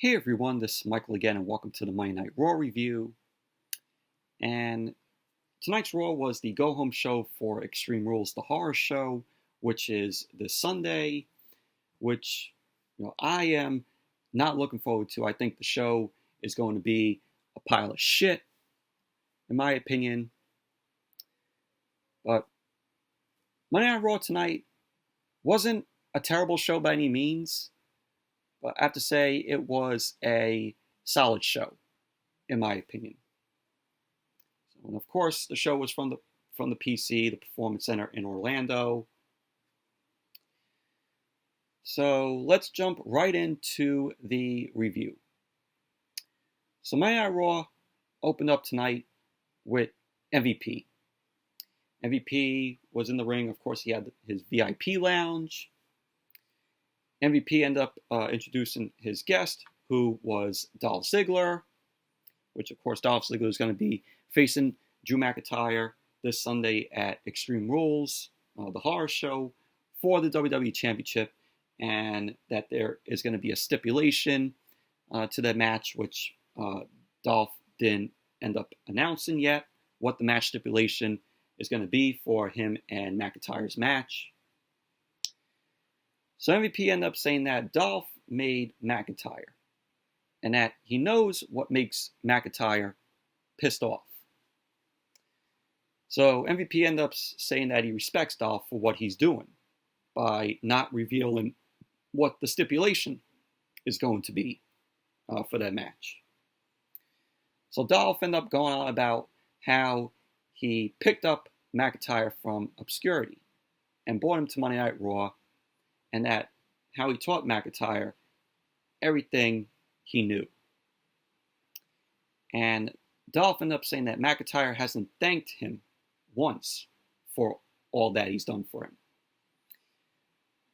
Hey everyone, this is Michael again, and welcome to the Monday Night Raw review. And tonight's Raw was the go-home show for Extreme Rules, the horror show, which is this Sunday, which I am not looking forward to. I think the show is going to be a pile of shit, in my opinion. But Monday Night Raw tonight wasn't a terrible show by any means. But I have to say it was a solid show, in my opinion. And of course, the show was from the PC, the Performance Center in Orlando. So let's jump right into the review. So Monday Night Raw opened up tonight with MVP. MVP was in the ring. Of course, he had his VIP lounge. MVP ended up introducing his guest, who was Dolph Ziggler, which, of course, Dolph Ziggler is going to be facing Drew McIntyre this Sunday at Extreme Rules, the horror show, for the WWE Championship, and that there is going to be a stipulation to that match, which Dolph didn't end up announcing yet, what the match stipulation is going to be for him and McIntyre's match. So MVP ended up saying that Dolph made McIntyre, and that he knows what makes McIntyre pissed off. So MVP ended up saying that he respects Dolph for what he's doing by not revealing what the stipulation is going to be for that match. So Dolph ended up going on about how he picked up McIntyre from obscurity and brought him to Monday Night Raw, and that how he taught McIntyre everything he knew. And Dolph ended up saying that McIntyre hasn't thanked him once for all that he's done for him.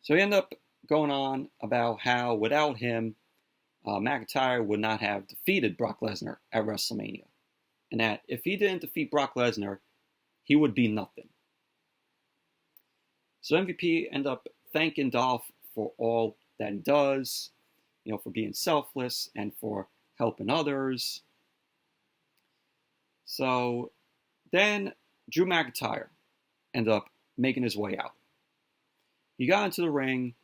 So he ended up going on about how without him, McIntyre would not have defeated Brock Lesnar at WrestleMania. And that if he didn't defeat Brock Lesnar, he would be nothing. So MVP ended up thanking Dolph for all that he does, for being selfless and for helping others. So then Drew McIntyre ended up making his way out. He got into the ring.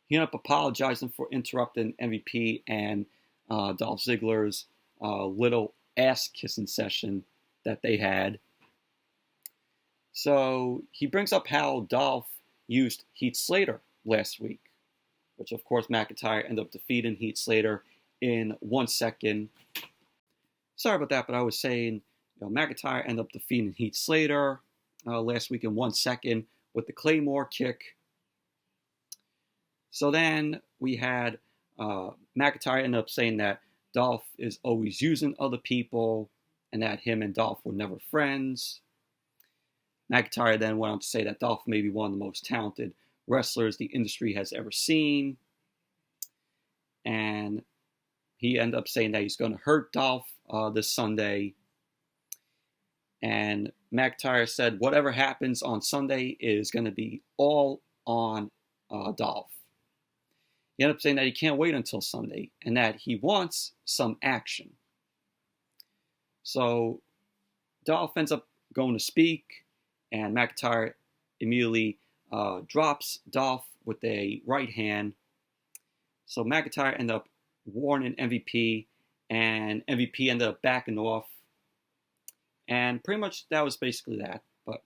He ended up apologizing for interrupting MVP and Dolph Ziggler's little ass-kissing session that they had. So he brings up how Dolph used Heath Slater last week, which of course McIntyre ended up defeating Heath Slater in 1 second. Sorry about that, but I was saying, McIntyre ended up defeating Heath Slater last week in 1 second with the Claymore kick. So then we had McIntyre ended up saying that Dolph is always using other people and that him and Dolph were never friends. McIntyre then went on to say that Dolph may be one of the most talented wrestlers the industry has ever seen. And he ended up saying that he's going to hurt Dolph this Sunday. And McIntyre said whatever happens on Sunday is going to be all on Dolph. He ended up saying that he can't wait until Sunday and that he wants some action. So Dolph ends up going to speak, and McIntyre immediately drops Dolph with a right hand. So McIntyre ended up warning MVP, and MVP ended up backing off. And pretty much that was basically that. But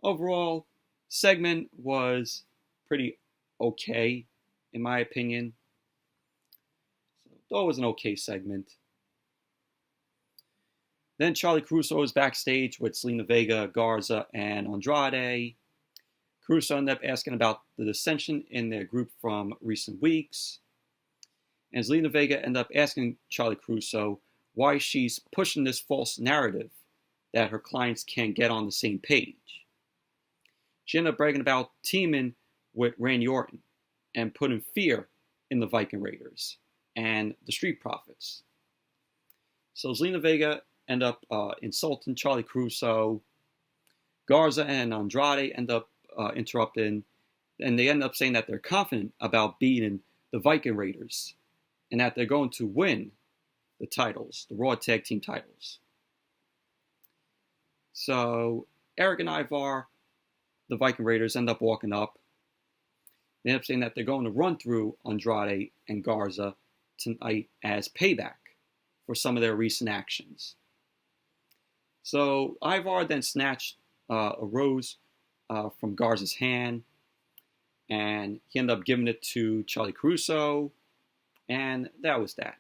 overall, segment was pretty okay, in my opinion. So it was an okay segment. Then Charlie Caruso was backstage with Zelina Vega, Garza, and Andrade. Caruso ended up asking about the dissension in their group from recent weeks. And Zelina Vega ended up asking Charlie Caruso why she's pushing this false narrative that her clients can't get on the same page. She ended up bragging about teaming with Randy Orton and putting fear in the Viking Raiders and the Street Profits. So Zelina Vega ended up insulting Charlie Caruso. Garza and Andrade end up interrupting, and they end up saying that they're confident about beating the Viking Raiders and that they're going to win the titles, the Raw Tag Team titles. So Eric and Ivar, the Viking Raiders, end up walking up. They end up saying that they're going to run through Andrade and Garza tonight as payback for some of their recent actions. So Ivar then snatched a rose from Garza's hand, and he ended up giving it to Charlie Caruso, and that was that.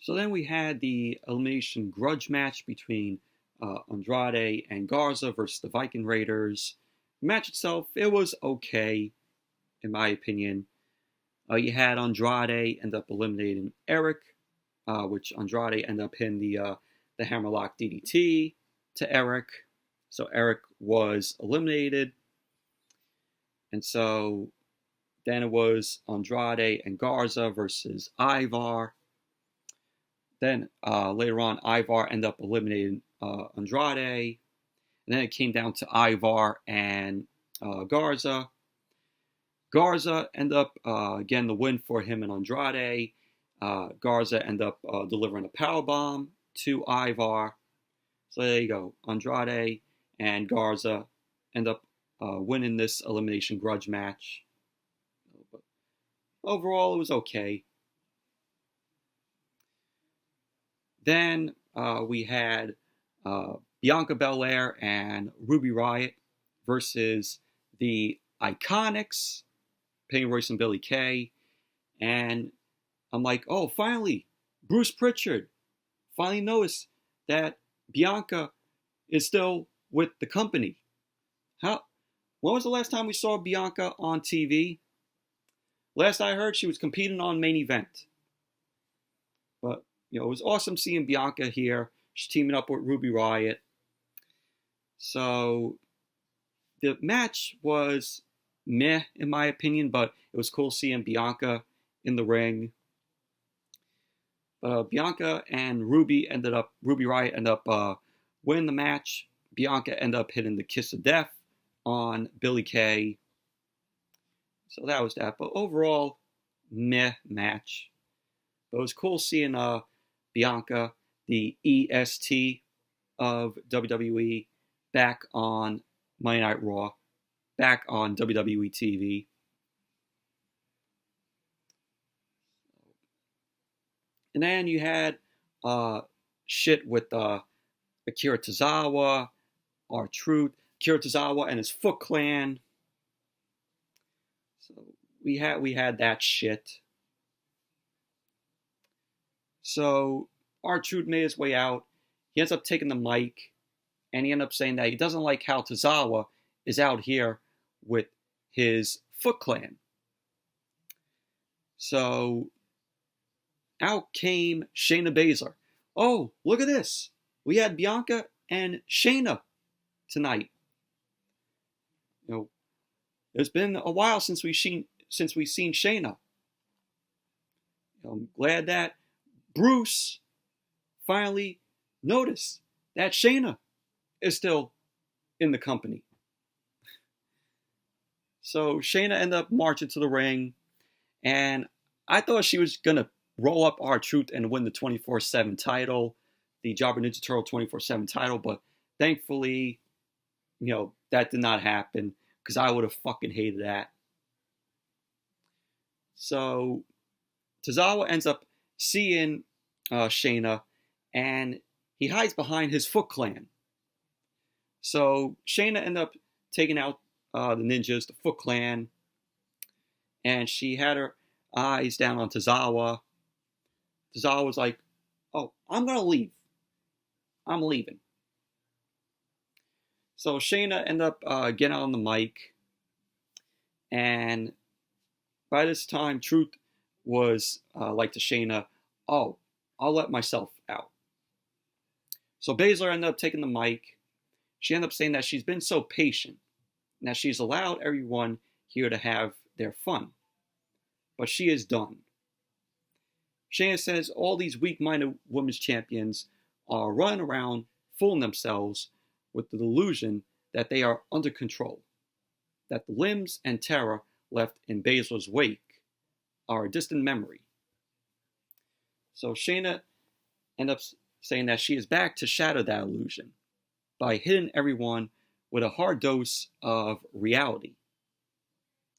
So then we had the Elimination Grudge match between Andrade and Garza versus the Viking Raiders. The match itself, it was okay, in my opinion. You had Andrade end up eliminating Eric, which Andrade ended up hitting the Hammerlock DDT to Eric. So Eric was eliminated. And so then it was Andrade and Garza versus Ivar. Then later on, Ivar ended up eliminating Andrade. And then it came down to Ivar and Garza. Garza ended up getting the win for him and Andrade. Garza ended up delivering a powerbomb to Ivar. So there you go. Andrade and Garza end up winning this Elimination Grudge match. But overall, it was okay. Then we had Bianca Belair and Ruby Riott versus the IIconics, Penny Royce and Billie Kay. And I'm like, oh, finally, Bruce Pritchard finally noticed that Bianca is still with the company. When was the last time we saw Bianca on TV? Last I heard, she was competing on Main Event. But, it was awesome seeing Bianca here. She's teaming up with Ruby Riott. So, the match was meh, in my opinion, but it was cool seeing Bianca in the ring. But Bianca and Ruby Riott ended up winning the match. Bianca ended up hitting the Kiss of Death on Billie Kay. So that was that. But overall, meh match. But it was cool seeing Bianca, the EST of WWE, back on Monday Night Raw, back on WWE TV. And then you had shit with Akira Tozawa, R-Truth, Akira Tozawa and his Foot Clan. So we had that shit. So R-Truth made his way out. He ends up taking the mic, and he ends up saying that he doesn't like how Tozawa is out here with his Foot Clan. So out came Shayna Baszler. Oh, look at this. We had Bianca and Shayna tonight. It's been a while since we've seen Shayna. I'm glad that Bruce finally noticed that Shayna is still in the company. So Shayna ended up marching to the ring, and I thought she was going to roll up R-Truth and win the 24/7 title, the Jobber Ninja Turtle 24/7 title, but thankfully, that did not happen, because I would have fucking hated that. So Tozawa ends up seeing Shayna, and he hides behind his Foot Clan. So Shayna ended up taking out the ninjas, the Foot Clan, and she had her eyes down on Tozawa. Tozawa was like, oh, I'm going to leave. I'm leaving. So Shayna ended up getting on the mic, and by this time, Truth was like to Shayna, oh, I'll let myself out. So Baszler ended up taking the mic. She ended up saying that she's been so patient, and that she's allowed everyone here to have their fun. But she is done. Shayna says all these weak-minded women's champions are running around fooling themselves with the delusion that they are under control, that the limbs and terror left in Baszler's wake are a distant memory. So Shayna ends up saying that she is back to shatter that illusion by hitting everyone with a hard dose of reality.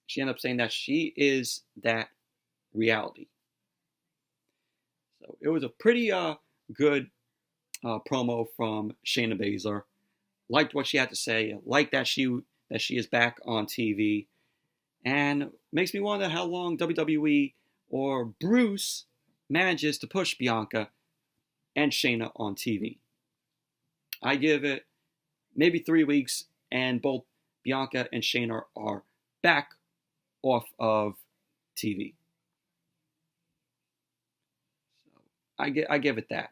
She ends up saying that she is that reality. So it was a pretty good promo from Shayna Baszler. Liked what she had to say. Liked that she is back on TV, and makes me wonder how long WWE or Bruce manages to push Bianca and Shayna on TV. I give it maybe 3 weeks, and both Bianca and Shayna are back off of TV. So I give it that.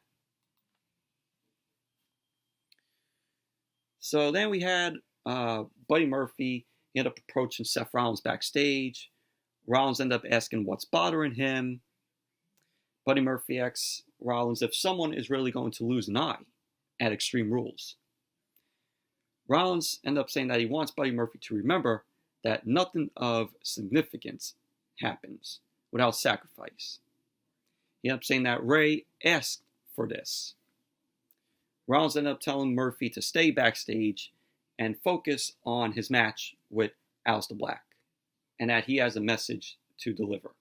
So then we had Buddy Murphy. He ended up approaching Seth Rollins backstage. Rollins ended up asking what's bothering him. Buddy Murphy asks Rollins if someone is really going to lose an eye at Extreme Rules. Rollins ended up saying that he wants Buddy Murphy to remember that nothing of significance happens without sacrifice. He ended up saying that Ray asked for this. Rollins ended up telling Murphy to stay backstage and focus on his match with Aleister Black, and that he has a message to deliver.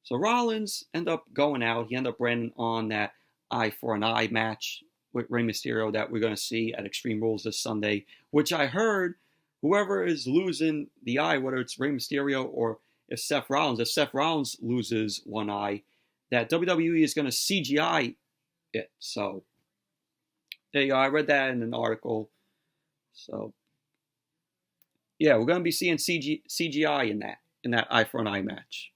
So Rollins ended up going out. He ended up running on that eye for an eye match with Rey Mysterio that we're going to see at Extreme Rules this Sunday, which I heard whoever is losing the eye, whether it's Rey Mysterio or if Seth Rollins loses one eye, that WWE is going to CGI it. So there you go. I read that in an article. So yeah, we're going to be seeing CGI in that eye for an eye match.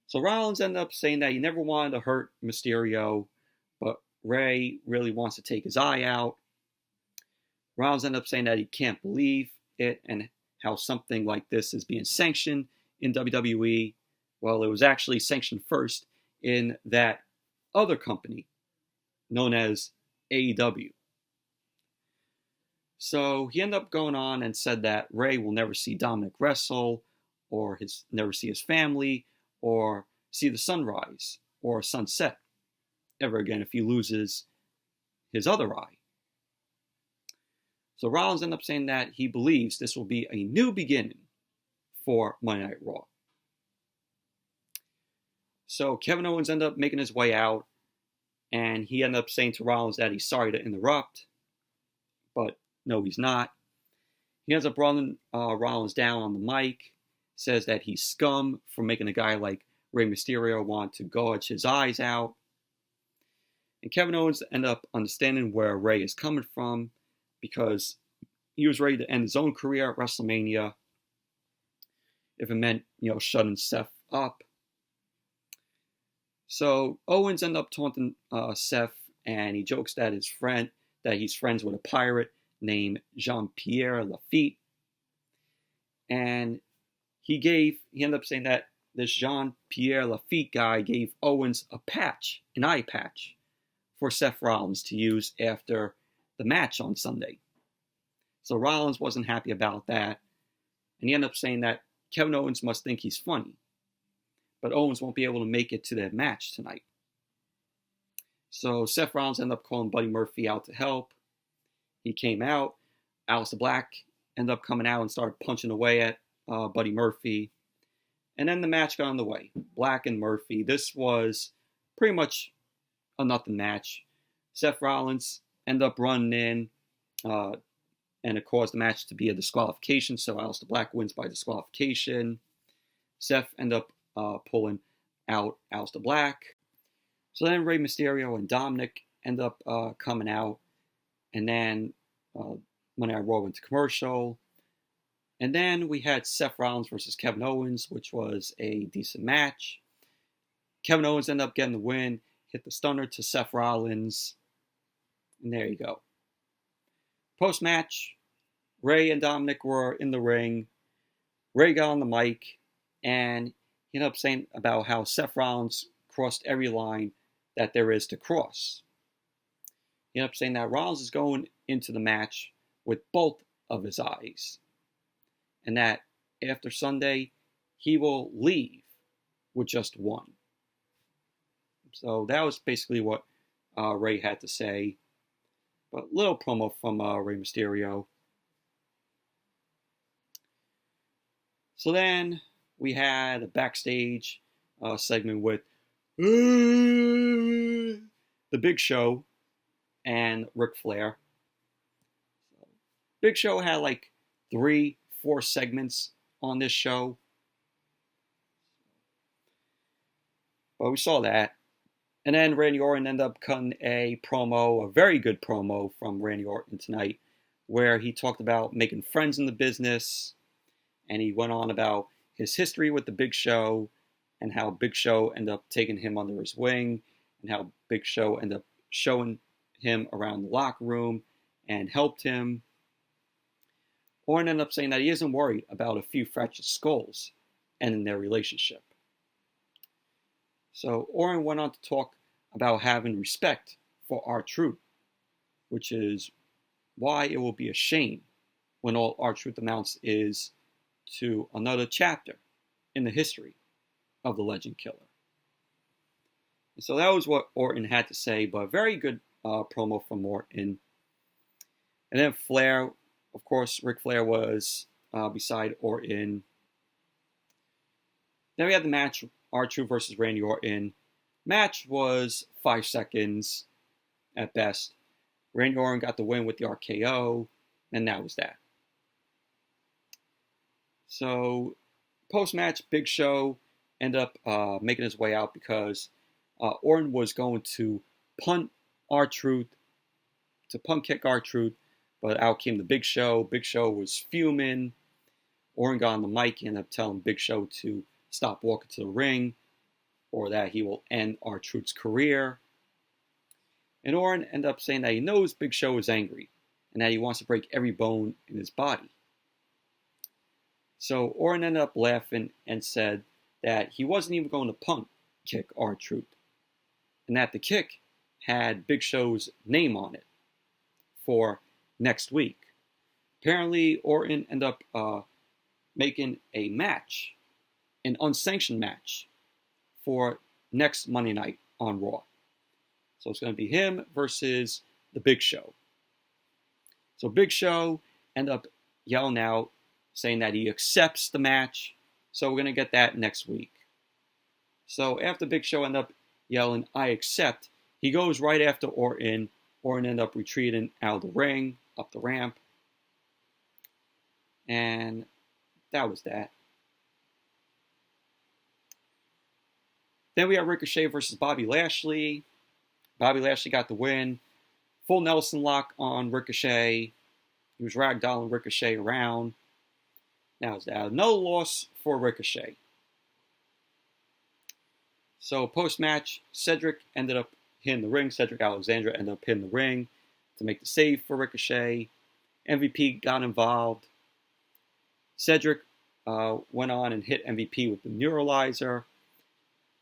So Rollins ended up saying that he never wanted to hurt Mysterio, but Ray really wants to take his eye out. Rollins ended up saying that he can't believe it and how something like this is being sanctioned in WWE. Well, it was actually sanctioned first in that other company known as AEW. So he ended up going on and said that Ray will never see Dominic wrestle, or never see his family, or see the sunrise or sunset ever again if he loses his other eye. So Rollins ended up saying that he believes this will be a new beginning for Monday Night Raw. So Kevin Owens ended up making his way out, and he ended up saying to Rollins that he's sorry to interrupt, but no, he's not. He ends up running Rollins down on the mic, says that he's scum for making a guy like Rey Mysterio want to gouge his eyes out. And Kevin Owens ended up understanding where Ray is coming from, because he was ready to end his own career at WrestleMania if it meant, shutting Seth up. So Owens ended up taunting Seth, and he jokes that he's friends with a pirate named Jean-Pierre Lafitte. And he ended up saying that this Jean-Pierre Lafitte guy gave Owens an eye patch for Seth Rollins to use after the match on Sunday. So Rollins wasn't happy about that, and he ended up saying that Kevin Owens must think he's funny, but Owens won't be able to make it to that match tonight. So Seth Rollins ended up calling Buddy Murphy out to help. He came out. Aleister Black ended up coming out and started punching away at Buddy Murphy. And then the match got underway. Black and Murphy. This was pretty much a nothing match. Seth Rollins ended up running in, and it caused the match to be a disqualification. So Aleister Black wins by disqualification. Seth ended up pulling out Aleister Black. So then Rey Mysterio and Dominic end up coming out. And then Monday Night Raw went to commercial. And then we had Seth Rollins versus Kevin Owens, which was a decent match. Kevin Owens ended up getting the win, hit the stunner to Seth Rollins. And there you go. Post-match, Ray and Dominic were in the ring. Ray got on the mic, and he ended up saying about how Seth Rollins crossed every line that there is to cross. He ended up saying that Rollins is going into the match with both of his eyes, and that after Sunday, he will leave with just one. So that was basically what Rey had to say. But little promo from Rey Mysterio. So then we had a backstage segment with The Big Show and Ric Flair. Big Show had like 3-4 segments on this show. But we saw that. And then Randy Orton ended up cutting a promo, a very good promo from Randy Orton tonight, where he talked about making friends in the business. And he went on about his history with the Big Show and how Big Show ended up taking him under his wing and how Big Show ended up showing him around the locker room and helped him. Orton ended up saying that he isn't worried about a few fractured skulls ending their relationship. So Orton went on to talk about having respect for R-Truth, which is why it will be a shame when all R-Truth amounts is to another chapter in the history of the Legend Killer. And so that was what Orton had to say, but a very good promo from Orton. And then Flair, of course, Ric Flair was beside Orton. Then we had the match, R-Truth versus Randy Orton. Match was 5 seconds at best. Randy Orton got the win with the RKO, and that was that. So, post-match, Big Show ended up making his way out because Orton was going to punt R-Truth, to punt kick R-Truth, but out came the Big Show. Big Show was fuming. Orton got on the mic and ended up telling Big Show to stop walking to the ring, or that he will end R-Truth's career. And Orton ended up saying that he knows Big Show is angry and that he wants to break every bone in his body. So Orton ended up laughing and said that he wasn't even going to punt kick R-Truth, and that the kick had Big Show's name on it for next week. Apparently, Orton ended up making a match, an unsanctioned match, for next Monday night on Raw. So it's going to be him versus the Big Show. So Big Show ended up yelling out, saying that he accepts the match. So we're going to get that next week. So after Big Show ended up yelling, "I accept," he goes right after Orton. Orton ended up retreating out of the ring, up the ramp. And that was that. Then we have Ricochet versus Bobby Lashley. Bobby Lashley got the win. Full Nelson lock on Ricochet. He was ragdolling Ricochet around. That was that. No loss for Ricochet. So post-match, Cedric ended up hitting the ring. Cedric Alexander ended up hitting the ring to make the save for Ricochet. MVP got involved. Cedric went on and hit MVP with the Neuralizer.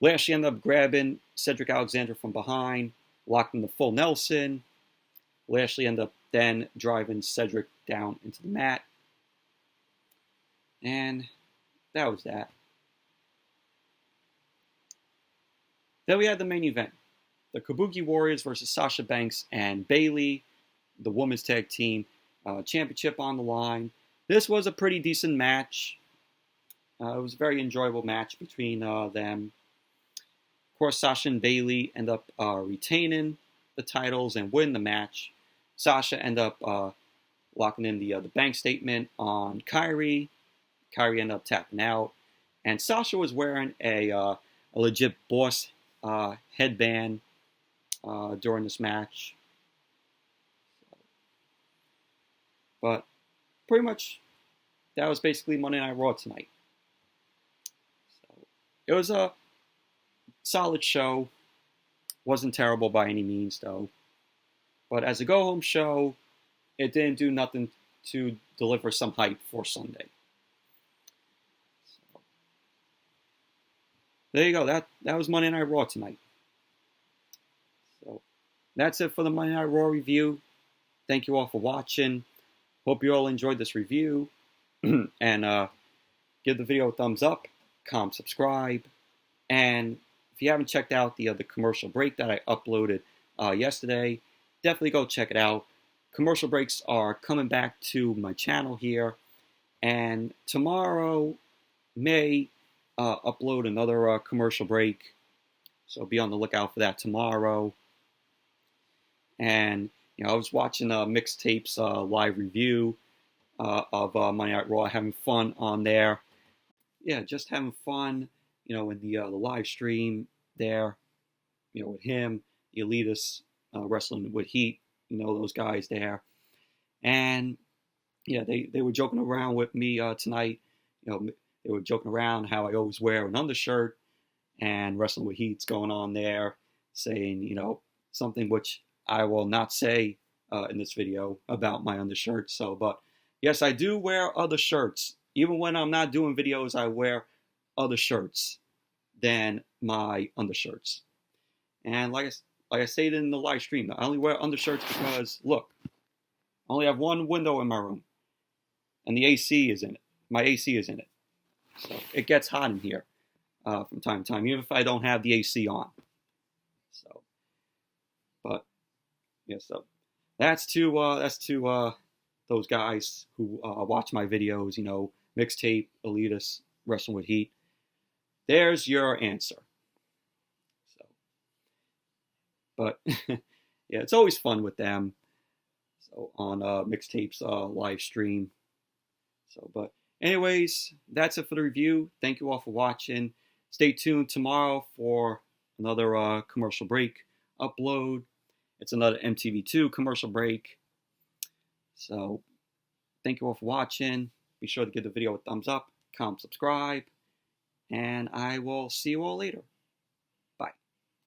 Lashley ended up grabbing Cedric Alexander from behind, locked him to full Nelson. Lashley ended up then driving Cedric down into the mat. And that was that. Then we had the main event. The Kabuki Warriors versus Sasha Banks and Bayley, the women's tag team championship on the line. This was a pretty decent match. It was a very enjoyable match between them. Of course, Sasha and Bayley end up retaining the titles and win the match. Sasha end up locking in the bank statement on Kyrie. Kyrie ended up tapping out. And Sasha was wearing a legit boss headband during this match. But pretty much that was basically Monday Night Raw tonight. So it was a solid show. Wasn't terrible by any means, though. But as a go-home show, it didn't do nothing to deliver some hype for Sunday. So, there you go. That was Monday Night Raw tonight. So that's it for the Monday Night Raw review. Thank you all for watching. Hope you all enjoyed this review. And give the video a thumbs up, comment, subscribe, and if you haven't checked out the commercial break that I uploaded yesterday, definitely go check it out. Commercial breaks are coming back to my channel here, and tomorrow may upload another commercial break, so be on the lookout for that tomorrow. And I was watching Mixtape's live review of Monday Night Raw, having fun on there. Yeah, just having fun, in the live stream there, with him, the Elitists wrestling with Heat, those guys there. And yeah, they were joking around with me tonight. They were joking around how I always wear an undershirt, and Wrestling with Heat's going on there saying, something which I will not say in this video about my undershirt. So, but yes, I do wear other shirts. Even when I'm not doing videos, I wear other shirts than my undershirts. And like I stated in the live stream, I only wear undershirts because, look, I only have one window in my room, and the AC is in it. My AC is in it. So it gets hot in here from time to time, even if I don't have the AC on. So, but yeah, so that's to those guys who watch my videos, Mixtape, Elitists, Wrestling with Heat. There's your answer. So, but yeah, it's always fun with them. So on Mixtape's live stream. So, but anyways, that's it for the review. Thank you all for watching. Stay tuned tomorrow for another commercial break upload. It's another MTV2 commercial break. So, thank you all for watching. Be sure to give the video a thumbs up, comment, subscribe, and I will see you all later.